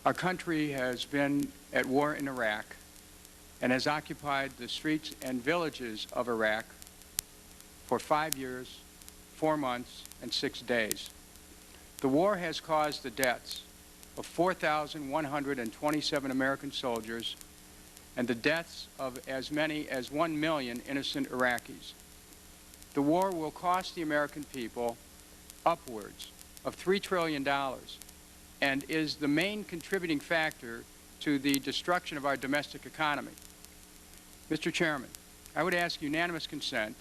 Our country has been at war in Iraq and has occupied the streets and villages of Iraq for 5 years, 4 months, and 6 days. The war has caused the deaths of 4,127 American soldiers and the deaths of as many as 1 million innocent Iraqis. The war will cost the American people upwards of $3 trillion and is the main contributing factor to the destruction of our domestic economy. Mr. Chairman, I would ask unanimous consent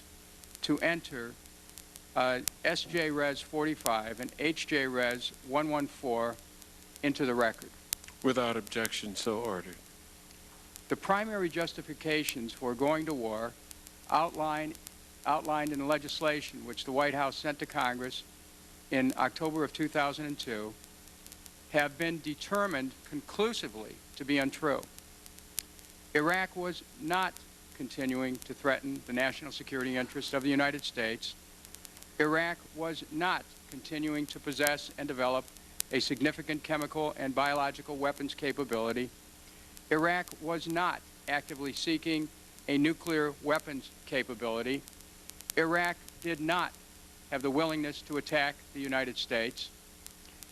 to enter S.J. Res. 45 and H.J. Res. 114 into the record. Without objection, so ordered. The primary justifications for going to war outlined in the legislation which the White House sent to Congress in October of 2002 have been determined conclusively to be untrue. Iraq was not continuing to threaten the national security interests of the United States. Iraq was not continuing to possess and develop a significant chemical and biological weapons capability. Iraq was not actively seeking a nuclear weapons capability. Iraq did not have the willingness to attack the United States.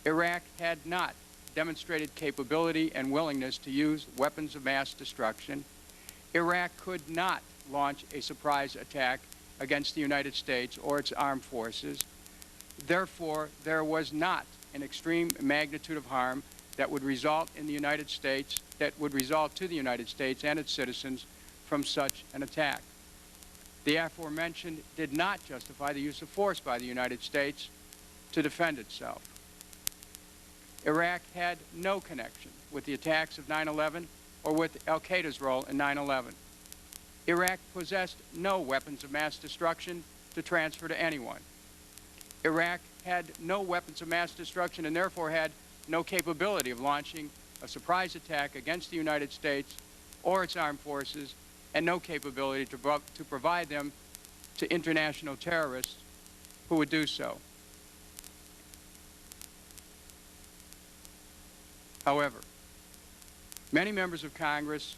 Iraq had not demonstrated capability and willingness to use weapons of mass destruction. Iraq could not launch a surprise attack against the United States or its armed forces. Therefore, there was not an extreme magnitude of harm that would result in the United States, that would result to the United States and its citizens from such an attack. The aforementioned did not justify the use of force by the United States to defend itself. Iraq had no connection with the attacks of 9/11 or with al-Qaeda's role in 9/11. Iraq possessed no weapons of mass destruction to transfer to anyone. Iraq had no weapons of mass destruction and therefore had no capability of launching a surprise attack against the United States or its armed forces, and no capability to provide them to international terrorists who would do so. However, many members of Congress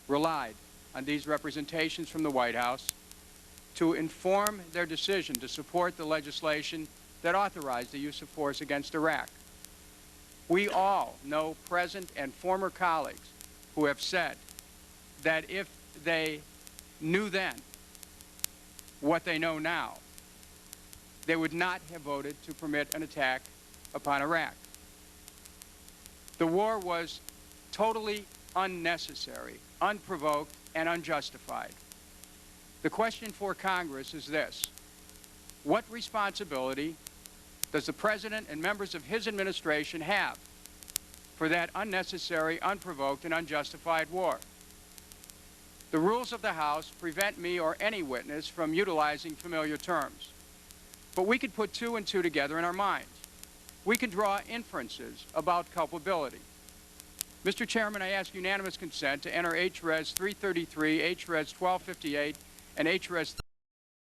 relied on these representations from the White House to inform their decision to support the legislation that authorized the use of force against Iraq. We all know present and former colleagues who have said that if they knew then what they know now, they would not have voted to permit an attack upon Iraq. The war was totally unnecessary, unprovoked, and unjustified. The question for Congress is this: what responsibility does the President and members of his administration have for that unnecessary, unprovoked, and unjustified war? The rules of the House prevent me or any witness from utilizing familiar terms. But we could put two and two together in our minds. We can draw inferences about culpability. Mr. Chairman, I ask unanimous consent to enter H. Res. 333, H. Res. 1258, and H. Res.